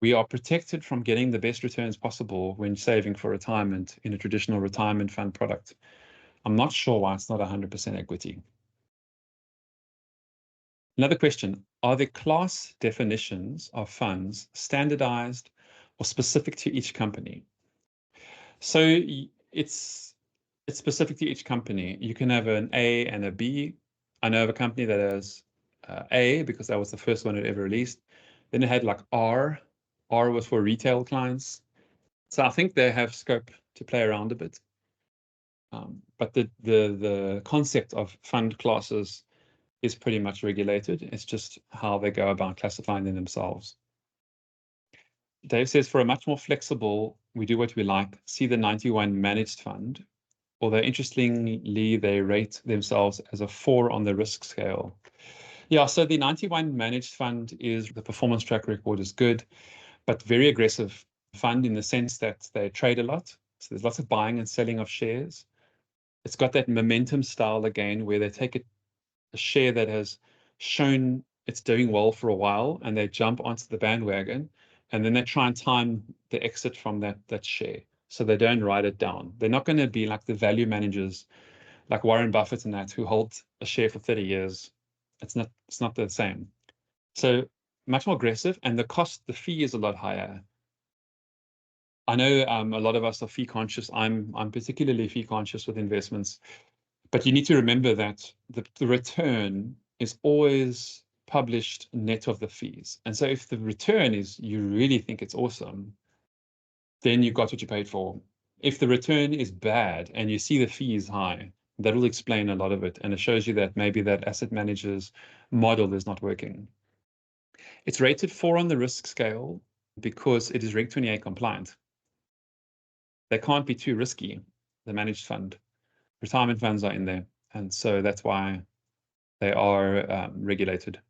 we are protected from getting the best returns possible when saving for retirement in a traditional retirement fund product. I'm not sure why it's not 100% equity. Another question, are the class definitions of funds standardized or specific to each company? So it's specific to each company. You can have an A and a B. I know of a company that has A because that was the first one it ever released. Then it had like R. R was for retail clients. So I think they have scope to play around a bit. But the concept of fund classes is pretty much regulated. It's just how they go about classifying them themselves. Dave says, for a much more flexible, we do what we like, see the 91 managed fund, although interestingly, they rate themselves as a 4 on the risk scale. Yeah, so the 91 managed fund is, the performance track record is good, but very aggressive fund in the sense that they trade a lot. So there's lots of buying and selling of shares. It's got that momentum style again, where they take a share that has shown it's doing well for a while and they jump onto the bandwagon and then they try and time the exit from that share. So they don't write it down. They're not going to be like the value managers like Warren Buffett and that who hold a share for 30 years. It's not the same. So much more aggressive, and the fee is a lot higher. I know a lot of us are fee conscious. I'm particularly fee conscious with investments. But you need to remember that the return is always published net of the fees. And so if the return is, you really think it's awesome, then you got what you paid for. If the return is bad and you see the fee is high, that will explain a lot of it. And it shows you that maybe that asset manager's model is not working. It's rated 4 on the risk scale because it is Reg 28 compliant. They can't be too risky, the managed fund. Retirement funds are in there. And so that's why they are regulated.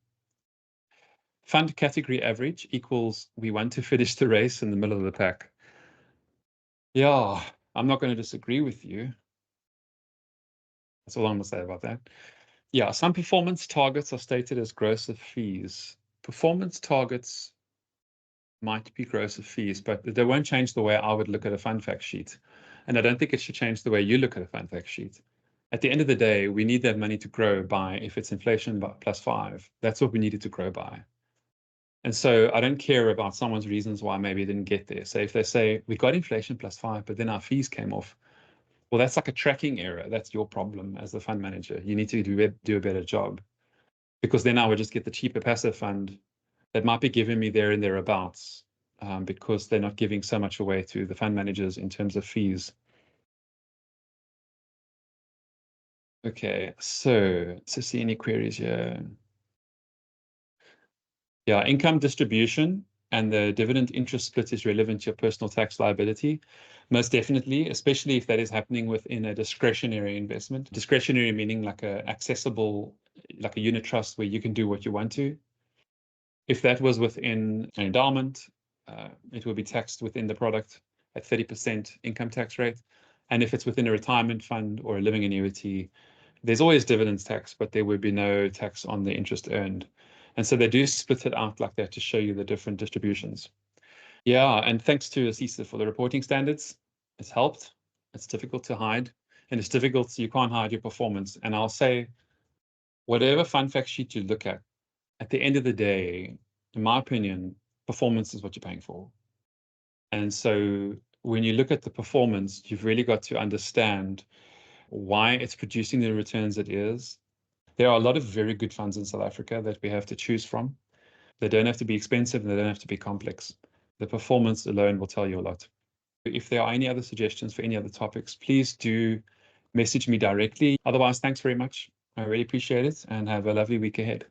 Fund category average equals we want to finish the race in the middle of the pack. Yeah, I'm not going to disagree with you. That's all I'm going to say about that. Yeah, some performance targets are stated as gross of fees. Performance targets might be gross of fees, but they won't change the way I would look at a fund fact sheet. And I don't think it should change the way you look at a fund fact sheet. At the end of the day, we need that money to grow by, if it's inflation plus 5, that's what we need it to grow by. And so I don't care about someone's reasons why maybe it didn't get there. So if they say, we got inflation plus 5, but then our fees came off, well, that's like a tracking error. That's your problem as the fund manager. You need to do a better job, because then I would just get the cheaper passive fund that might be giving me there and thereabouts, because they're not giving so much away to the fund managers in terms of fees. Okay, so see any queries here? Yeah, income distribution and the dividend interest split is relevant to your personal tax liability. Most definitely, especially if that is happening within a discretionary investment. Discretionary meaning like a accessible, like a unit trust where you can do what you want to. If that was within an endowment, it will be taxed within the product at 30% income tax rate. And if it's within a retirement fund or a living annuity, there's always dividends tax, but there would be no tax on the interest earned. And so they do split it out like that to show you the different distributions. Yeah, and thanks to Asisa for the reporting standards. It's helped. It's difficult to hide, and it's difficult, you can't hide your performance. And I'll say, whatever fund fact sheet you look at the end of the day, in my opinion, performance is what you're paying for. And so when you look at the performance, you've really got to understand why it's producing the returns it is. There are a lot of very good funds in South Africa that we have to choose from. They don't have to be expensive and they don't have to be complex. The performance alone will tell you a lot. If there are any other suggestions for any other topics, please do message me directly. Otherwise, thanks very much. I really appreciate it and have a lovely week ahead.